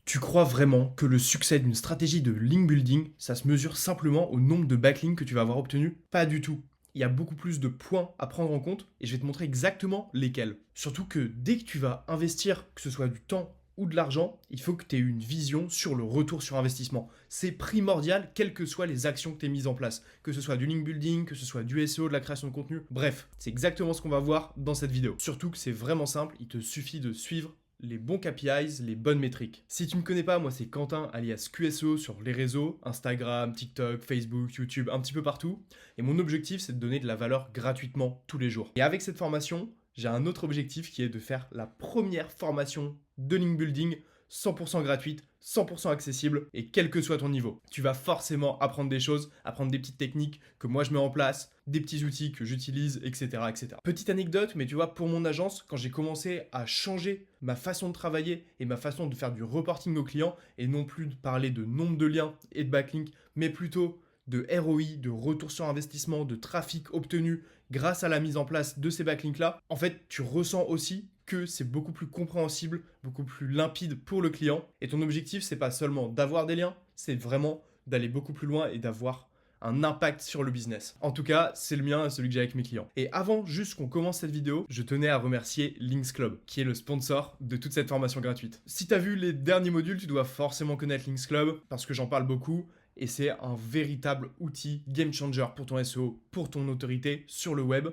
Tu crois vraiment que le succès d'une stratégie de link building, ça se mesure simplement au nombre de backlinks que tu vas avoir obtenus? Pas du tout. Il y a beaucoup plus de points à prendre en compte et je vais te montrer exactement lesquels. Surtout que dès que tu vas investir, que ce soit du temps ou de l'argent, il faut que tu aies une vision sur le retour sur investissement. C'est primordial, quelles que soient les actions que tu aies mises en place. Que ce soit du link building, que ce soit du SEO, de la création de contenu. Bref, c'est exactement ce qu'on va voir dans cette vidéo. Surtout que c'est vraiment simple, il te suffit de suivre les bons KPIs, les bonnes métriques. Si tu ne me connais pas, moi c'est Quentin alias QSO sur les réseaux, Instagram, TikTok, Facebook, YouTube, un petit peu partout. Et mon objectif c'est de donner de la valeur gratuitement tous les jours. Et avec cette formation, j'ai un autre objectif qui est de faire la première formation de link building 100% gratuite, 100% accessible et quel que soit ton niveau. Tu vas forcément apprendre des choses, apprendre des petites techniques que moi je mets en place, des petits outils que j'utilise, etc., etc. Petite anecdote, mais tu vois, pour mon agence, quand j'ai commencé à changer ma façon de travailler et ma façon de faire du reporting aux clients et non plus de parler de nombre de liens et de backlinks, mais plutôt de ROI, de retour sur investissement, de trafic obtenu grâce à la mise en place de ces backlinks-là, en fait, tu ressens aussi que c'est beaucoup plus compréhensible, beaucoup plus limpide pour le client. Et ton objectif, c'est pas seulement d'avoir des liens, c'est vraiment d'aller beaucoup plus loin et d'avoir un impact sur le business. En tout cas, c'est le mien et celui que j'ai avec mes clients. Et avant juste qu'on commence cette vidéo, je tenais à remercier Links Club, qui est le sponsor de toute cette formation gratuite. Si tu as vu les derniers modules, tu dois forcément connaître Links Club, parce que j'en parle beaucoup, et c'est un véritable outil game changer pour ton SEO, pour ton autorité sur le web,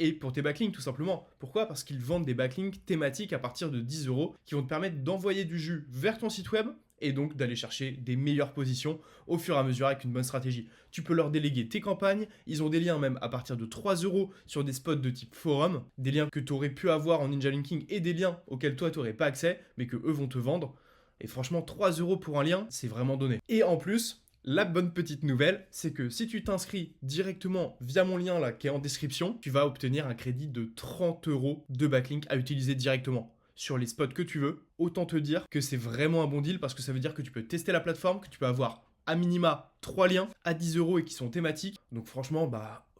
et pour tes backlinks tout simplement. Pourquoi? Parce qu'ils vendent des backlinks thématiques à partir de 10 € qui vont te permettre d'envoyer du jus vers ton site web et donc d'aller chercher des meilleures positions au fur et à mesure avec une bonne stratégie. Tu peux leur déléguer tes campagnes, ils ont des liens même à partir de 3 € sur des spots de type forum, des liens que tu aurais pu avoir en Ninja Linking et des liens auxquels toi tu n'aurais pas accès mais que eux vont te vendre. Et franchement 3 € pour un lien, c'est vraiment donné. Et en plus, la bonne petite nouvelle, c'est que si tu t'inscris directement via mon lien là qui est en description, tu vas obtenir un crédit de 30 € de backlink à utiliser directement sur les spots que tu veux. Autant te dire que c'est vraiment un bon deal parce que ça veut dire que tu peux tester la plateforme, que tu peux avoir à minima 3 liens à 10 € et qui sont thématiques. Donc franchement,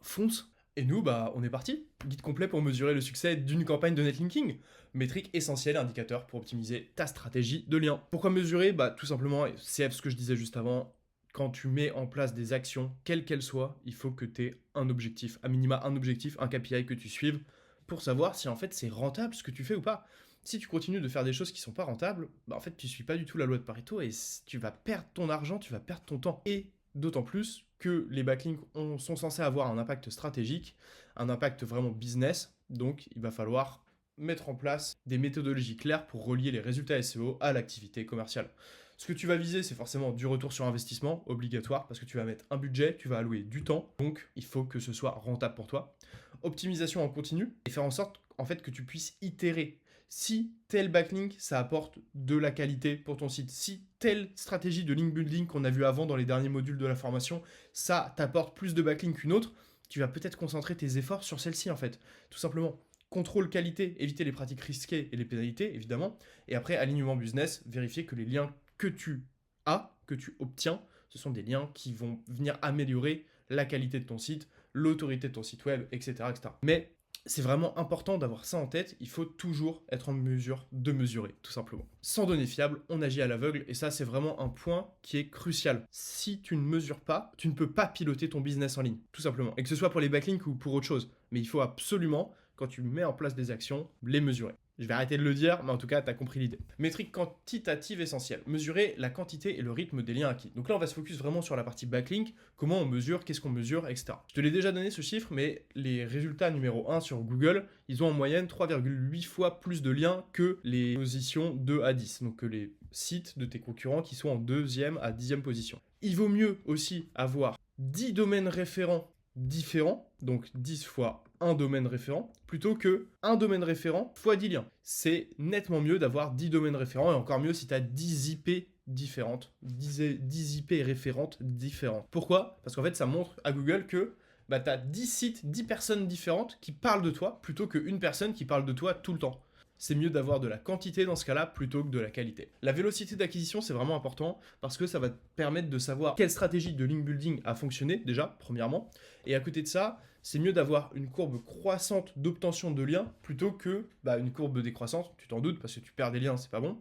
fonce. Et nous, on est parti. Guide complet pour mesurer le succès d'une campagne de netlinking. Métrique essentielle, indicateur pour optimiser ta stratégie de lien. Pourquoi mesurer? Tout simplement, c'est ce que je disais juste avant. Quand tu mets en place des actions, quelles qu'elles soient, il faut que tu aies un objectif, à minima un objectif, un KPI que tu suives pour savoir si en fait c'est rentable ce que tu fais ou pas. Si tu continues de faire des choses qui sont pas rentables, en fait tu suis pas du tout la loi de Pareto et tu vas perdre ton argent, tu vas perdre ton temps. Et d'autant plus que les backlinks sont censés avoir un impact stratégique, un impact vraiment business, donc il va falloir mettre en place des méthodologies claires pour relier les résultats SEO à l'activité commerciale. Ce que tu vas viser, c'est forcément du retour sur investissement, obligatoire, parce que tu vas mettre un budget, tu vas allouer du temps, donc il faut que ce soit rentable pour toi. Optimisation en continu, et faire en sorte en fait que tu puisses itérer. Si tel backlink, ça apporte de la qualité pour ton site, si telle stratégie de link building qu'on a vu avant dans les derniers modules de la formation, ça t'apporte plus de backlink qu'une autre, tu vas peut-être concentrer tes efforts sur celle-ci en fait, tout simplement. Contrôle qualité, éviter les pratiques risquées et les pénalités, évidemment. Et après, alignement business, vérifier que les liens que tu as, que tu obtiens, ce sont des liens qui vont venir améliorer la qualité de ton site, l'autorité de ton site web, etc. etc. Mais c'est vraiment important d'avoir ça en tête, il faut toujours être en mesure de mesurer, tout simplement. Sans données fiables, on agit à l'aveugle, et ça c'est vraiment un point qui est crucial. Si tu ne mesures pas, tu ne peux pas piloter ton business en ligne, tout simplement. Et que ce soit pour les backlinks ou pour autre chose. Mais il faut absolument, quand tu mets en place des actions, les mesurer. Je vais arrêter de le dire, mais en tout cas, tu as compris l'idée. Métrique quantitative essentielle. Mesurer la quantité et le rythme des liens acquis. Donc là, on va se focus vraiment sur la partie backlink, comment on mesure, qu'est-ce qu'on mesure, etc. Je te l'ai déjà donné ce chiffre, mais les résultats numéro 1 sur Google, ils ont en moyenne 3,8 fois plus de liens que les positions 2 à 10, donc que les sites de tes concurrents qui sont en 2e à 10e position. Il vaut mieux aussi avoir 10 domaines référents différents, donc 10 fois un domaine référent, plutôt que un domaine référent fois 10 liens. C'est nettement mieux d'avoir 10 domaines référents, et encore mieux si tu as 10 IP différentes, 10 IP référentes différentes. Pourquoi? Parce qu'en fait, ça montre à Google que tu as 10 sites, 10 personnes différentes qui parlent de toi, plutôt qu'une personne qui parle de toi tout le temps. C'est mieux d'avoir de la quantité dans ce cas-là plutôt que de la qualité. La vélocité d'acquisition, c'est vraiment important parce que ça va te permettre de savoir quelle stratégie de link building a fonctionné déjà, premièrement. Et à côté de ça, c'est mieux d'avoir une courbe croissante d'obtention de liens plutôt que une courbe décroissante, tu t'en doutes, parce que tu perds des liens, c'est pas bon.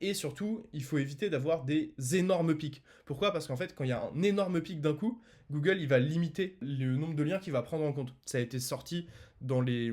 Et surtout, il faut éviter d'avoir des énormes pics. Pourquoi? Parce qu'en fait, quand il y a un énorme pic d'un coup, Google il va limiter le nombre de liens qu'il va prendre en compte. Ça a été sorti dans les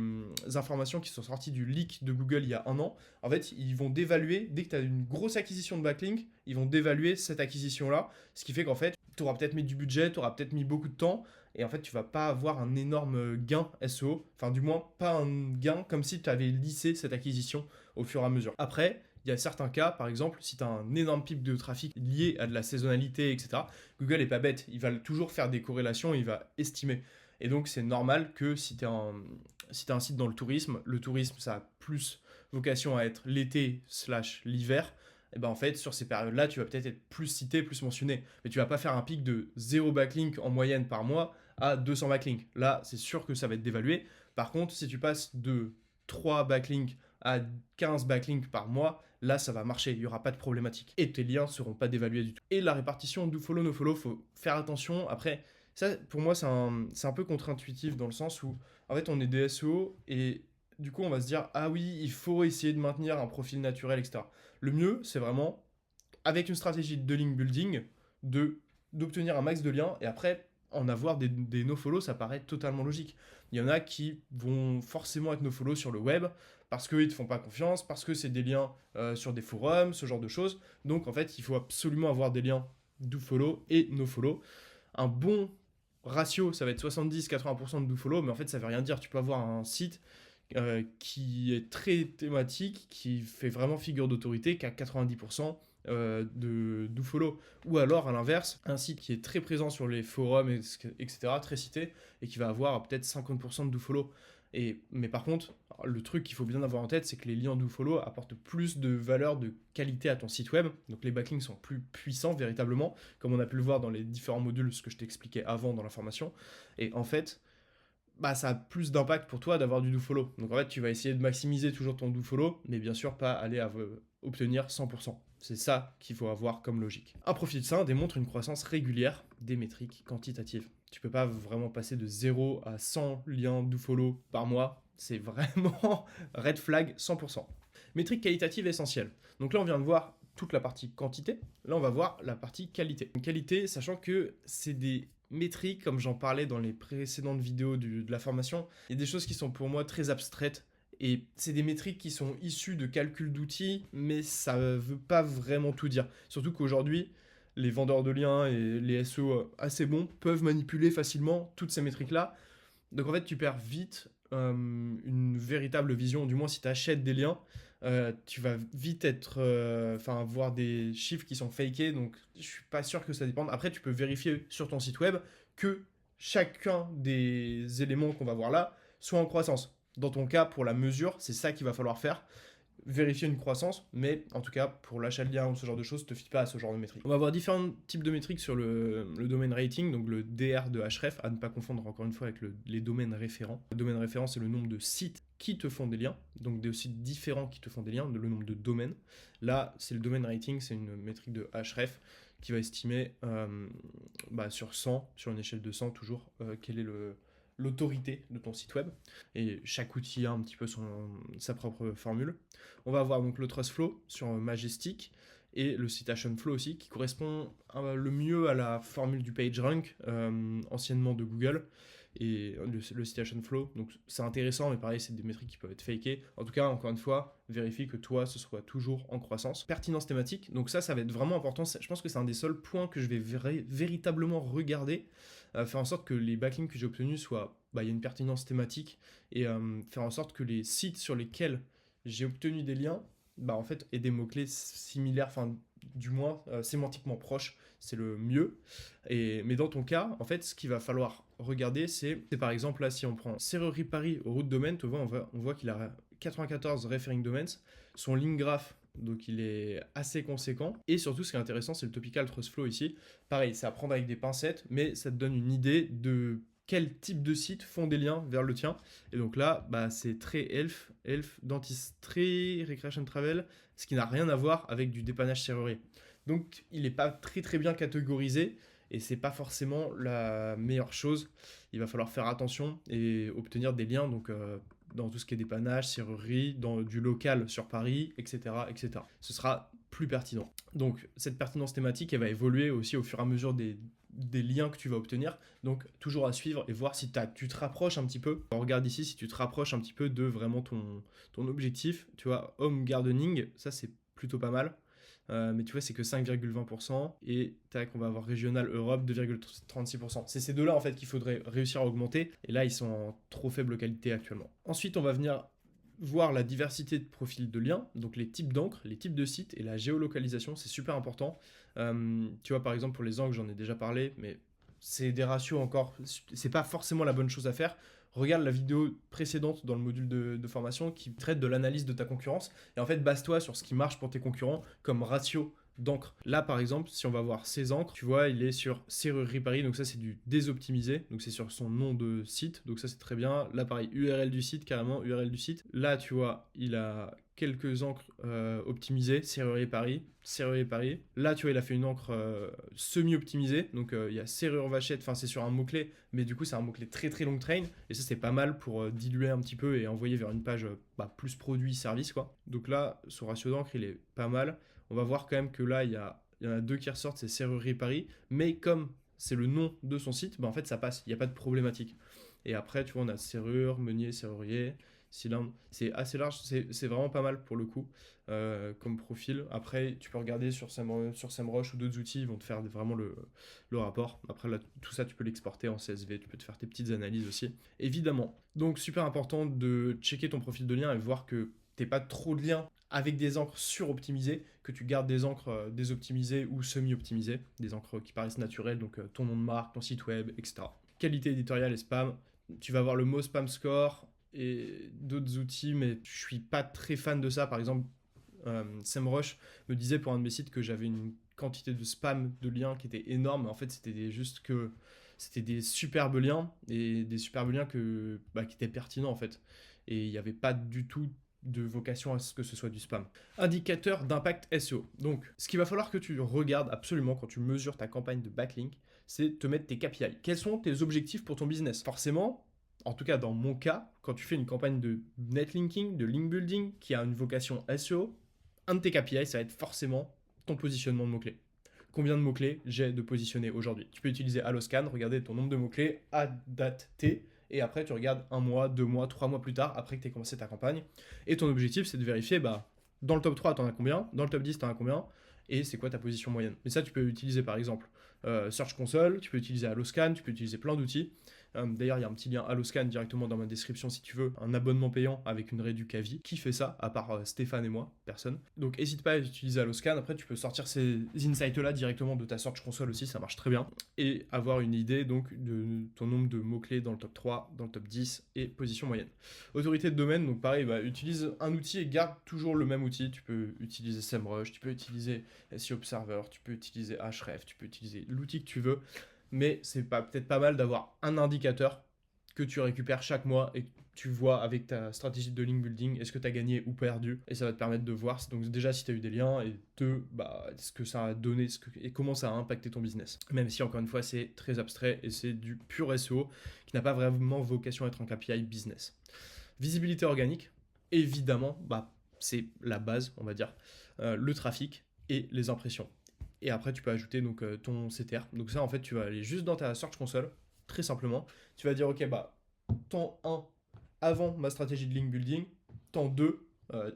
informations qui sont sorties du leak de Google il y a un an. En fait, ils vont dévaluer, dès que tu as une grosse acquisition de backlink, ils vont dévaluer cette acquisition-là, ce qui fait qu'en fait, tu auras peut-être mis du budget, tu auras peut-être mis beaucoup de temps, et en fait, tu vas pas avoir un énorme gain SEO, enfin du moins pas un gain comme si tu avais lissé cette acquisition au fur et à mesure. Après, il y a certains cas, par exemple, si tu as un énorme pic de trafic lié à de la saisonnalité, etc., Google est pas bête, il va toujours faire des corrélations, il va estimer. Et donc, c'est normal que si tu as un site dans le tourisme, ça a plus vocation à être l'été / l'hiver, et ben en fait, sur ces périodes-là, tu vas peut-être être plus cité, plus mentionné. Mais tu vas pas faire un pic de 0 backlink en moyenne par mois à 200 backlinks. Là, c'est sûr que ça va être dévalué. Par contre, si tu passes de 3 backlinks à 15 backlinks par mois, là, ça va marcher. Il n'y aura pas de problématique. Et tes liens ne seront pas dévalués du tout. Et la répartition do follow, no follow, faut faire attention. Après, ça, pour moi, c'est un peu contre-intuitif dans le sens où, en fait, on est des SEO et du coup, on va se dire, ah oui, il faut essayer de maintenir un profil naturel, etc. Le mieux, c'est vraiment, avec une stratégie de link building, d'obtenir un max de liens et après, en avoir des no-follow, ça paraît totalement logique. Il y en a qui vont forcément être no-follow sur le web parce qu'ils ne te font pas confiance, parce que c'est des liens sur des forums, ce genre de choses. Donc, en fait, il faut absolument avoir des liens do-follow et no-follow. Un bon ratio, ça va être 70-80% de do-follow, mais en fait, ça veut rien dire. Tu peux avoir un site qui est très thématique, qui fait vraiment figure d'autorité, qui a 90% de do-follow. Ou alors, à l'inverse, un site qui est très présent sur les forums, etc., très cité, et qui va avoir peut-être 50% de do-follow. Mais par contre, le truc qu'il faut bien avoir en tête, c'est que les liens do-follow apportent plus de valeur, de qualité à ton site web. Donc les backlinks sont plus puissants véritablement, comme on a pu le voir dans les différents modules, ce que je t'expliquais avant dans la formation. Et en fait, ça a plus d'impact pour toi d'avoir du do-follow. Donc en fait, tu vas essayer de maximiser toujours ton do-follow, mais bien sûr pas aller obtenir 100%. C'est ça qu'il faut avoir comme logique. Un profil sain démontre une croissance régulière des métriques quantitatives. Tu peux pas vraiment passer de 0 à 100 liens do-follow par mois. C'est vraiment red flag 100%. Métriques qualitatives essentielles. Donc là, on vient de voir toute la partie quantité. Là, on va voir la partie qualité. Qualité, sachant que c'est des métriques, comme j'en parlais dans les précédentes vidéos de la formation, il y a des choses qui sont pour moi très abstraites. Et c'est des métriques qui sont issues de calculs d'outils, mais ça ne veut pas vraiment tout dire. Surtout qu'aujourd'hui, les vendeurs de liens et les SEO assez bons peuvent manipuler facilement toutes ces métriques-là. Donc en fait, tu perds vite une véritable vision, du moins si tu achètes des liens, tu vas vite voir des chiffres qui sont fakés, donc je suis pas sûr que ça dépende. Après, tu peux vérifier sur ton site web que chacun des éléments qu'on va voir là soit en croissance. Dans ton cas, pour la mesure, c'est ça qu'il va falloir faire. Vérifier une croissance, mais en tout cas, pour l'achat de liens ou ce genre de choses, ne te fie pas à ce genre de métriques. On va avoir différents types de métriques sur le domaine rating, donc le DR de Href, à ne pas confondre encore une fois avec les domaines référents. Le domaine référent, c'est le nombre de sites qui te font des liens, donc des sites différents qui te font des liens, le nombre de domaines. Là, c'est le domaine rating, c'est une métrique de Href qui va estimer sur 100, sur une échelle de 100 toujours, quel est l'autorité de ton site web. Et chaque outil a un petit peu sa propre formule. On va avoir donc le TrustFlow sur Majestic et le Citation Flow aussi, qui correspond le mieux à la formule du PageRank, anciennement de Google, et le Citation Flow. Donc c'est intéressant, mais pareil, c'est des métriques qui peuvent être fakées. En tout cas, encore une fois, vérifie que toi, ce soit toujours en croissance. Pertinence thématique, donc ça va être vraiment important. Je pense que c'est un des seuls points que je vais véritablement regarder. Faire en sorte que les backlinks que j'ai obtenus soient, il y a une pertinence thématique, et faire en sorte que les sites sur lesquels j'ai obtenu des liens, en fait, aient des mots-clés similaires, enfin, du moins, sémantiquement proches, c'est le mieux. Mais dans ton cas, en fait, ce qu'il va falloir regarder, c'est par exemple, là, si on prend Serrerie Paris au root domain, on voit qu'il a 94 referring domains, son link graph, donc il est assez conséquent. Et surtout, ce qui est intéressant, c'est le topical trust flow ici. Pareil, c'est à prendre avec des pincettes, mais ça te donne une idée de quel type de sites font des liens vers le tien. Et donc là, c'est très elf, dentistry, recreation travel, ce qui n'a rien à voir avec du dépannage serrurier. Donc il n'est pas très très bien catégorisé. et c'est pas forcément la meilleure chose. Il va falloir faire attention et obtenir des liens donc dans tout ce qui est dépannage, serrurerie, dans du local sur Paris, etc., etc. Ce sera plus pertinent. Donc cette pertinence thématique, elle va évoluer aussi au fur et à mesure des liens que tu vas obtenir. Donc toujours à suivre et voir si tu te rapproches un petit peu. On regarde ici si tu te rapproches un petit peu de vraiment ton objectif. Tu vois, home gardening, ça c'est plutôt pas mal. Mais tu vois, c'est que 5,20%. Et tac, on va avoir régional Europe 2,36%. C'est ces deux-là en fait qu'il faudrait réussir à augmenter. Et là, ils sont en trop faible qualité actuellement. Ensuite, on va venir voir la diversité de profils de liens, donc les types d'encre, les types de sites et la géolocalisation, c'est super important. Tu vois, par exemple, pour les encres, j'en ai déjà parlé, mais c'est des ratios encore, c'est pas forcément la bonne chose à faire. Regarde la vidéo précédente dans le module de formation qui traite de l'analyse de ta concurrence et en fait base-toi sur ce qui marche pour tes concurrents comme ratio d'encre. Là par exemple, si on va voir ces encres, tu vois, il est sur Serrurerie Paris, donc ça c'est du désoptimisé, donc c'est sur son nom de site, donc ça c'est très bien. Là pareil, URL du site, carrément URL du site. Là tu vois, il a quelques encres optimisées, Serrurerie Paris, Serrurerie Paris. Là tu vois, il a fait une encre semi-optimisée, donc il y a serrure vachette, enfin c'est sur un mot-clé, mais du coup c'est un mot-clé très très long train, et ça c'est pas mal pour diluer un petit peu et envoyer vers une page plus produit-service quoi. Donc là, son ratio d'encre il est pas mal. On va voir quand même que là, il y en a deux qui ressortent, c'est Serrurerie Paris. Mais comme c'est le nom de son site, en fait, ça passe. Il n'y a pas de problématique. Et après, tu vois, on a serrure, meunier, serrurier, cylindre. C'est assez large. C'est vraiment pas mal pour le coup comme profil. Après, tu peux regarder sur SEMrush ou d'autres outils. Ils vont te faire vraiment le rapport. Après, là, tout ça, tu peux l'exporter en CSV. Tu peux te faire tes petites analyses aussi. Évidemment. Donc, super important de checker ton profil de lien et voir que t'es pas trop de liens avec des encres suroptimisées, que tu gardes des encres désoptimisées ou semi-optimisées, des encres qui paraissent naturelles, donc ton nom de marque, ton site web, etc. Qualité éditoriale et spam, tu vas voir le mot spam score et d'autres outils, mais je suis pas très fan de ça. Par exemple, SEMrush me disait pour un de mes sites que j'avais une quantité de spam de liens qui était énorme, mais en fait c'était des superbes liens et des superbes liens qui étaient pertinents en fait. Et il n'y avait pas du tout de vocation à ce que ce soit du spam. Indicateur d'impact SEO. Donc, ce qu'il va falloir que tu regardes absolument quand tu mesures ta campagne de backlink, c'est te mettre tes KPI. Quels sont tes objectifs pour ton business? Forcément, en tout cas dans mon cas, quand tu fais une campagne de netlinking, de link building qui a une vocation SEO, un de tes KPI, ça va être forcément ton positionnement de mots-clés. Combien de mots-clés j'ai de positionner aujourd'hui? Tu peux utiliser Alloscan, regarder ton nombre de mots-clés à date T, et après tu regardes 1 mois, 2 mois, 3 mois plus tard, après que tu aies commencé ta campagne. Et ton objectif, c'est de vérifier, dans le top 3, tu en as combien? Dans le top 10, tu en as combien? Et c'est quoi ta position moyenne? Mais ça, tu peux utiliser par exemple Search Console, tu peux utiliser Alloscan, tu peux utiliser plein d'outils. D'ailleurs, il y a un petit lien Alloscan directement dans ma description si tu veux, un abonnement payant avec une réduc à vie. Qui fait ça, à part Stéphane et moi? Personne. Donc n'hésite pas à utiliser Alloscan. Après, tu peux sortir ces insights-là directement de ta Search Console aussi, ça marche très bien. Et avoir une idée donc de ton nombre de mots-clés dans le top 3, dans le top 10 et position moyenne. Autorité de domaine, donc pareil, utilise un outil et garde toujours le même outil. Tu peux utiliser SEMrush, tu peux utiliser SEO Observer, tu peux utiliser Ahref, tu peux utiliser l'outil que tu veux. Mais c'est peut-être pas mal d'avoir un indicateur que tu récupères chaque mois et que tu vois avec ta stratégie de link building, est-ce que tu as gagné ou perdu, et ça va te permettre de voir donc déjà si tu as eu des liens et ce que ça a donné et comment ça a impacté ton business. Même si encore une fois c'est très abstrait et c'est du pur SEO qui n'a pas vraiment vocation à être un KPI business. Visibilité organique, évidemment, c'est la base, on va dire, le trafic et les impressions. Et après, tu peux ajouter donc ton CTR. Donc ça, en fait, tu vas aller juste dans ta Search Console, très simplement. Tu vas dire, ok, temps 1 avant ma stratégie de link building, temps 2,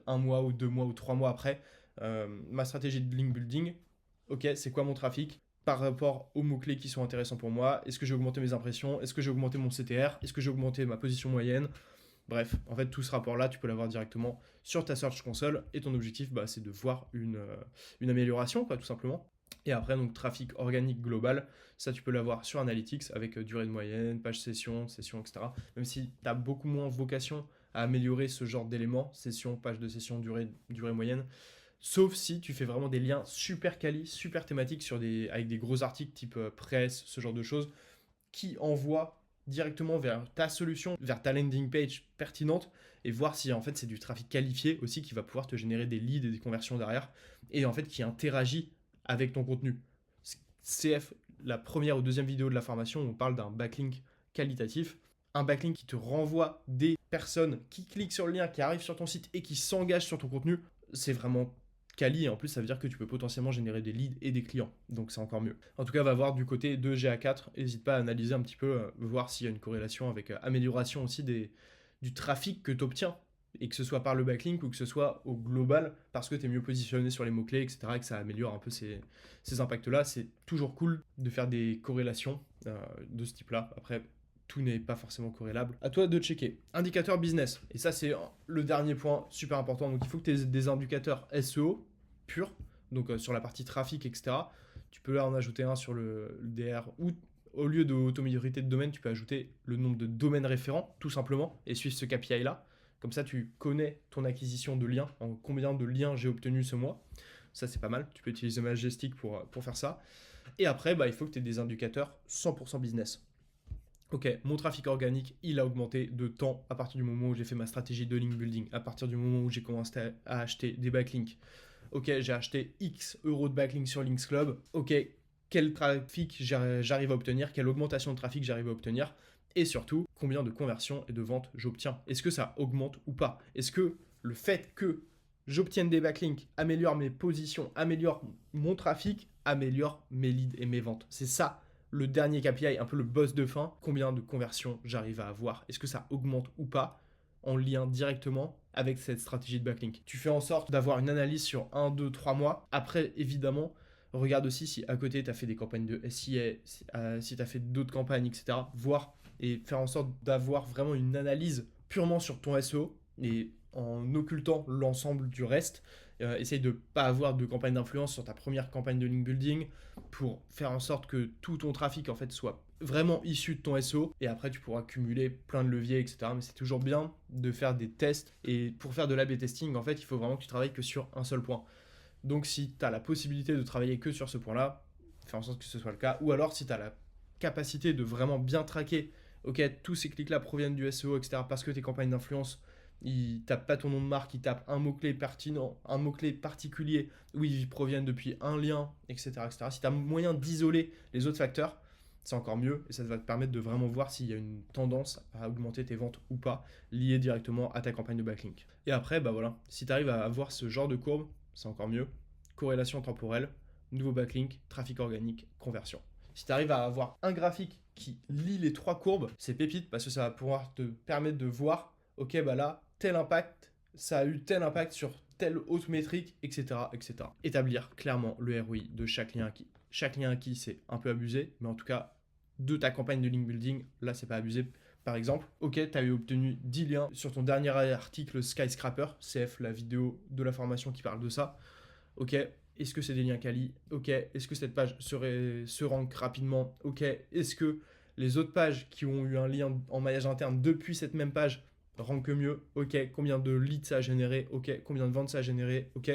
1 mois ou 2 mois ou 3 mois après ma stratégie de link building. Ok, c'est quoi mon trafic par rapport aux mots-clés qui sont intéressants pour moi? Est-ce que j'ai augmenté mes impressions? Est-ce que j'ai augmenté mon CTR? Est-ce que j'ai augmenté ma position moyenne? Bref, en fait, tout ce rapport-là, tu peux l'avoir directement sur ta Search Console et ton objectif, c'est de voir une amélioration, quoi, tout simplement. Et après, donc, trafic organique global, ça, tu peux l'avoir sur Analytics avec durée de moyenne, page session, etc. Même si tu as beaucoup moins vocation à améliorer ce genre d'éléments, session, page de session, durée moyenne, sauf si tu fais vraiment des liens super quali, super thématiques avec des gros articles type presse, ce genre de choses, qui envoient directement vers ta solution, vers ta landing page pertinente et voir si en fait c'est du trafic qualifié aussi qui va pouvoir te générer des leads et des conversions derrière et en fait qui interagit avec ton contenu. CF, la première ou deuxième vidéo de la formation, on parle d'un backlink qualitatif. Un backlink qui te renvoie des personnes qui cliquent sur le lien, qui arrivent sur ton site et qui s'engagent sur ton contenu. C'est vraiment quali, et en plus ça veut dire que tu peux potentiellement générer des leads et des clients, donc c'est encore mieux. En tout cas, va voir du côté de GA4, n'hésite pas à analyser un petit peu, voir s'il y a une corrélation avec amélioration aussi du trafic que tu obtiens, et que ce soit par le backlink ou que ce soit au global, parce que tu es mieux positionné sur les mots-clés, etc., et que ça améliore un peu ces impacts-là. C'est toujours cool de faire des corrélations de ce type-là. Après, tout n'est pas forcément corrélable. À toi de checker. Indicateur business. Et ça, c'est le dernier point super important. Donc, il faut que tu aies des indicateurs SEO purs, donc sur la partie trafic, etc. Tu peux là en ajouter un sur le DR, ou au lieu de auto-majorité de domaine, tu peux ajouter le nombre de domaines référents, tout simplement, et suivre ce KPI-là. Comme ça, tu connais ton acquisition de liens, en combien de liens j'ai obtenu ce mois. Ça, c'est pas mal. Tu peux utiliser Majestic pour faire ça. Et après, il faut que tu aies des indicateurs 100% business. Ok, mon trafic organique, il a augmenté de temps à partir du moment où j'ai fait ma stratégie de link building, à partir du moment où j'ai commencé à acheter des backlinks. Ok, j'ai acheté X euros de backlinks sur Links Club. Ok, quel trafic j'arrive à obtenir, quelle augmentation de trafic j'arrive à obtenir, et surtout, combien de conversions et de ventes j'obtiens. Est-ce que ça augmente ou pas? Est-ce que le fait que j'obtienne des backlinks améliore mes positions, améliore mon trafic, améliore mes leads et mes ventes? C'est ça le dernier KPI, un peu le boss de fin, combien de conversions j'arrive à avoir, est-ce que ça augmente ou pas, en lien directement avec cette stratégie de backlink. Tu fais en sorte d'avoir une analyse sur 1, 2, 3 mois. Après, évidemment, regarde aussi si à côté tu as fait des campagnes de SIA, si tu as fait d'autres campagnes, etc. Voir et faire en sorte d'avoir vraiment une analyse purement sur ton SEO et en occultant l'ensemble du reste. Essaye de ne pas avoir de campagne d'influence sur ta première campagne de link building pour faire en sorte que tout ton trafic en fait soit vraiment issu de ton SEO, et après tu pourras cumuler plein de leviers, etc. Mais c'est toujours bien de faire des tests, et pour faire de l'A/B testing, en fait, il faut vraiment que tu travailles que sur un seul point. Donc si tu as la possibilité de travailler que sur ce point-là, fais en sorte que ce soit le cas, ou alors si tu as la capacité de vraiment bien traquer, ok, tous ces clics-là proviennent du SEO, etc., parce que tes campagnes d'influence, ils tapent pas ton nom de marque, ils tapent un mot-clé pertinent, un mot-clé particulier, où ils proviennent depuis un lien, etc. etc. Si tu as moyen d'isoler les autres facteurs, c'est encore mieux, et ça va te permettre de vraiment voir s'il y a une tendance à augmenter tes ventes ou pas, liée directement à ta campagne de backlink. Et après, voilà, si tu arrives à avoir ce genre de courbe, c'est encore mieux. Corrélation temporelle, nouveau backlink, trafic organique, conversion. Si tu arrives à avoir un graphique qui lie les trois courbes, c'est pépite, parce que ça va pouvoir te permettre de voir, ok, là, tel impact, ça a eu tel impact sur telle autre métrique, etc., etc. Établir clairement le ROI de chaque lien acquis. Chaque lien acquis, c'est un peu abusé, mais en tout cas, de ta campagne de link building, là, c'est pas abusé. Par exemple, ok, tu as eu obtenu 10 liens sur ton dernier article Skyscraper, CF, la vidéo de la formation qui parle de ça. Ok, est-ce que c'est des liens quali? Ok, est-ce que cette page se rank rapidement? Ok, est-ce que les autres pages qui ont eu un lien en maillage interne depuis cette même page rankent mieux? Ok, combien de leads ça a généré? Ok, combien de ventes ça a généré? Ok,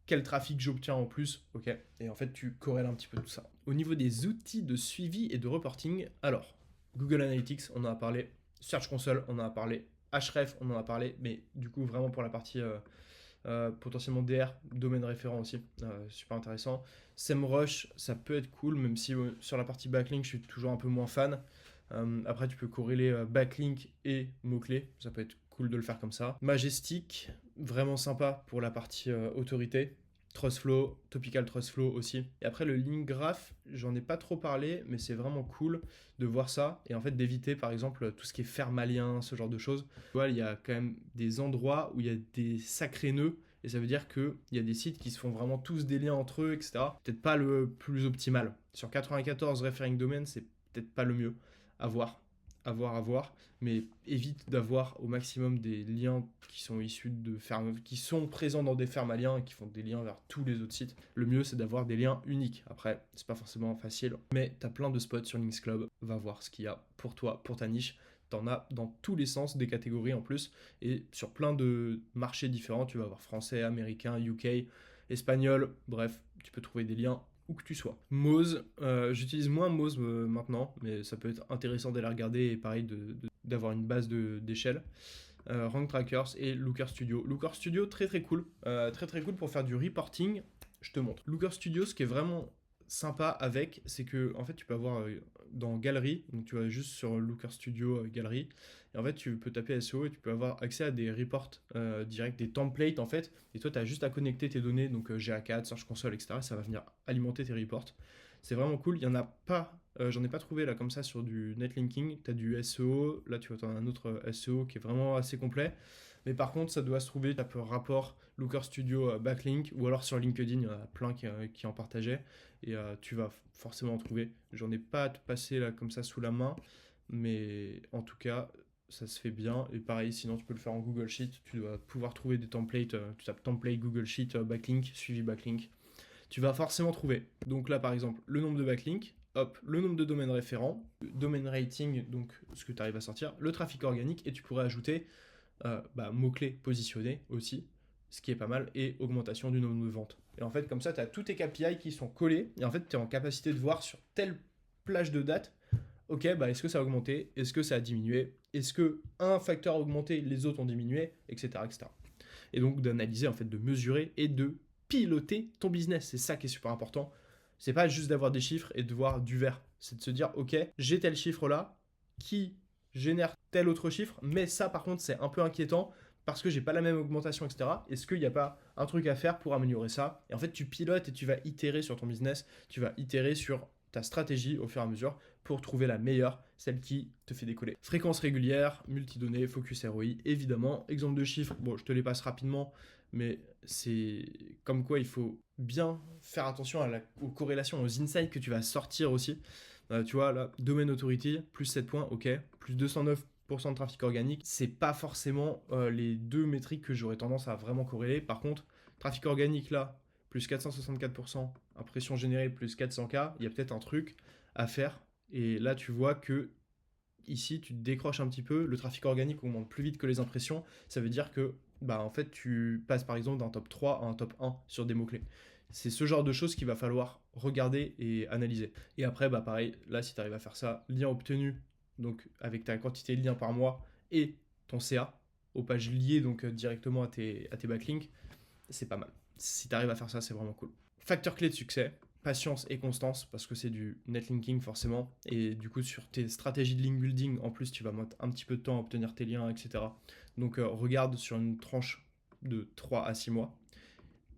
quel trafic j'obtiens en plus? Ok, et en fait, tu corrèles un petit peu tout ça. Au niveau des outils de suivi et de reporting, alors, Google Analytics, on en a parlé. Search Console, on en a parlé. Href, on en a parlé. Mais du coup, vraiment pour la partie potentiellement DR, domaine référent aussi, super intéressant. SEMrush, ça peut être cool, même si sur la partie backlink, je suis toujours un peu moins fan. Après, tu peux corréler backlink et mots-clés, ça peut être cool de le faire comme ça. Majestic, vraiment sympa pour la partie autorité. Trustflow, Topical Trustflow aussi. Et après, le link graph, j'en ai pas trop parlé, mais c'est vraiment cool de voir ça et en fait d'éviter par exemple tout ce qui est faire malien, ce genre de choses. Tu vois, il y a quand même des endroits où il y a des sacrés nœuds, et ça veut dire qu'il y a des sites qui se font vraiment tous des liens entre eux, etc. Peut-être pas le plus optimal. Sur 94 referring domain, c'est peut-être pas le mieux. À voir. À voir, mais évite d'avoir au maximum des liens qui sont issus de fermes, qui sont présents dans des fermes à liens et qui font des liens vers tous les autres sites. Le mieux, c'est d'avoir des liens uniques. Après, c'est pas forcément facile, mais t'as plein de spots sur Links Club. Va voir ce qu'il y a pour toi, pour ta niche. T'en as dans tous les sens, des catégories en plus, et sur plein de marchés différents. Tu vas avoir français, américain, UK, espagnol, bref, tu peux trouver des liens où que tu sois. Moz, j'utilise moins Moz maintenant, mais ça peut être intéressant d'aller regarder et pareil d'avoir une base d'échelle. Rank Trackers et Looker Studio. Looker Studio, très très cool. Très très cool pour faire du reporting. Je te montre. Looker Studio, ce qui est vraiment sympa avec, c'est que en fait tu peux avoir dans Galerie, donc tu vas juste sur Looker Studio Galerie, et en fait tu peux taper SEO et tu peux avoir accès à des reports directs, des templates en fait, et toi tu as juste à connecter tes données, donc GA4, Search Console, etc. Ça va venir alimenter tes reports. C'est vraiment cool, il y en a pas, j'en ai pas trouvé là comme ça sur du netlinking, tu as du SEO, là tu vois, as un autre SEO qui est vraiment assez complet. Mais par contre, ça doit se trouver, tu as rapport Looker Studio Backlink, ou alors sur LinkedIn, il y en a plein qui en partageaient, et tu vas forcément en trouver. J'en ai pas à te passer là comme ça sous la main, mais en tout cas, ça se fait bien. Et pareil, sinon tu peux le faire en Google Sheet, tu dois pouvoir trouver des templates, tu tapes template Google Sheet Backlink, suivi Backlink, tu vas forcément trouver. Donc là, par exemple, le nombre de backlinks, hop, le nombre de domaines référents, domaine rating, donc ce que tu arrives à sortir, le trafic organique, et tu pourrais ajouter mots-clés positionnés aussi, ce qui est pas mal, et augmentation du nombre de ventes. Et en fait, comme ça, tu as tous tes KPI qui sont collés, et en fait, tu es en capacité de voir sur telle plage de date, ok, est-ce que ça a augmenté, est-ce que ça a diminué, est-ce que un facteur a augmenté, les autres ont diminué, etc. etc. Et donc d'analyser, en fait, de mesurer et de piloter ton business. C'est ça qui est super important. C'est pas juste d'avoir des chiffres et de voir du vert. C'est de se dire, ok, j'ai tel chiffre là qui génère tel autre chiffre, mais ça par contre c'est un peu inquiétant parce que j'ai pas la même augmentation, etc. Est-ce qu'il n'y a pas un truc à faire pour améliorer ça? Et en fait, tu pilotes et tu vas itérer sur ton business, tu vas itérer sur ta stratégie au fur et à mesure pour trouver la meilleure, celle qui te fait décoller. Fréquence régulière, multidonnées, focus ROI, évidemment. Exemple de chiffres, bon, je te les passe rapidement, mais c'est comme quoi il faut bien faire attention aux corrélations, aux insights que tu vas sortir aussi. Tu vois, là, domaine authority, plus 7 points, ok, plus 209% de trafic organique, c'est pas forcément les deux métriques que j'aurais tendance à vraiment corréler. Par contre, trafic organique là, plus 464%, impression générée plus 400K, il y a peut-être un truc à faire. Et là, tu vois que ici, tu te décroches un petit peu, le trafic organique augmente plus vite que les impressions, ça veut dire que en fait, tu passes par exemple d'un top 3 à un top 1 sur des mots-clés. C'est ce genre de choses qu'il va falloir regarder et analyser. Et après, pareil, là, si tu arrives à faire ça, lien obtenu, donc avec ta quantité de liens par mois et ton CA, aux pages liées donc directement à tes backlinks, c'est pas mal. Si tu arrives à faire ça, c'est vraiment cool. Facteur clé de succès, patience et constance, parce que c'est du netlinking forcément, et du coup sur tes stratégies de link building, en plus tu vas mettre un petit peu de temps à obtenir tes liens, etc. Donc regarde sur une tranche de 3 à 6 mois.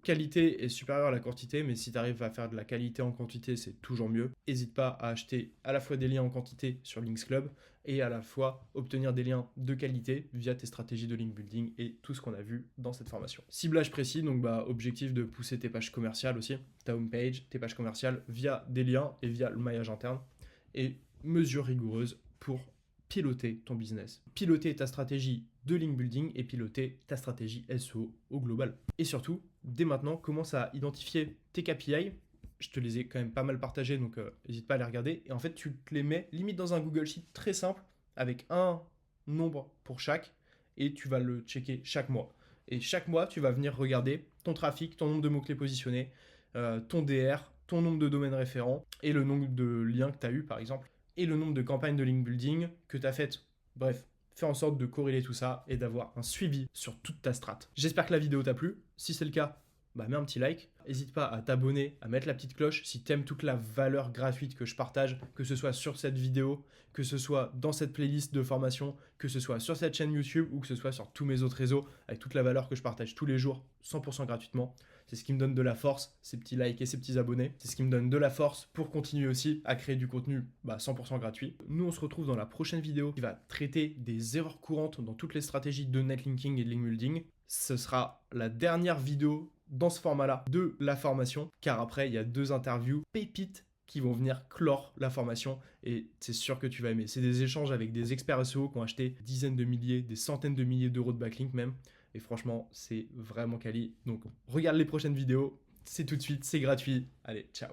Qualité est supérieure à la quantité, mais si tu arrives à faire de la qualité en quantité, c'est toujours mieux. N'hésite pas à acheter à la fois des liens en quantité sur Links Club et à la fois obtenir des liens de qualité via tes stratégies de link building et tout ce qu'on a vu dans cette formation. Ciblage précis, donc objectif de pousser tes pages commerciales aussi, ta homepage, tes pages commerciales via des liens et via le maillage interne. Et mesure rigoureuse pour piloter ton business, piloter ta stratégie de link building et piloter ta stratégie SEO au global. Et surtout, dès maintenant, commence à identifier tes KPI. Je te les ai quand même pas mal partagés, donc n'hésite pas à les regarder. Et en fait, tu te les mets limite dans un Google Sheet très simple, avec un nombre pour chaque, et tu vas le checker chaque mois. Et chaque mois, tu vas venir regarder ton trafic, ton nombre de mots-clés positionnés, ton DR, ton nombre de domaines référents, et le nombre de liens que tu as eu, par exemple, et le nombre de campagnes de link building que tu as faites. Bref, fais en sorte de corréler tout ça et d'avoir un suivi sur toute ta strat. J'espère que la vidéo t'a plu. Si c'est le cas, mets un petit like. N'hésite pas à t'abonner, à mettre la petite cloche si t'aimes toute la valeur gratuite que je partage, que ce soit sur cette vidéo, que ce soit dans cette playlist de formation, que ce soit sur cette chaîne YouTube ou que ce soit sur tous mes autres réseaux, avec toute la valeur que je partage tous les jours, 100% gratuitement. C'est ce qui me donne de la force, ces petits likes et ces petits abonnés. C'est ce qui me donne de la force pour continuer aussi à créer du contenu 100% gratuit. Nous, on se retrouve dans la prochaine vidéo qui va traiter des erreurs courantes dans toutes les stratégies de netlinking et de link building. Ce sera la dernière vidéo dans ce format-là de la formation, car après, il y a 2 interviews pépites qui vont venir clore la formation et c'est sûr que tu vas aimer. C'est des échanges avec des experts SEO qui ont acheté dizaines de milliers, des centaines de milliers d'euros de backlink même. Et franchement, c'est vraiment quali. Donc, regarde les prochaines vidéos. C'est tout de suite, c'est gratuit. Allez, ciao.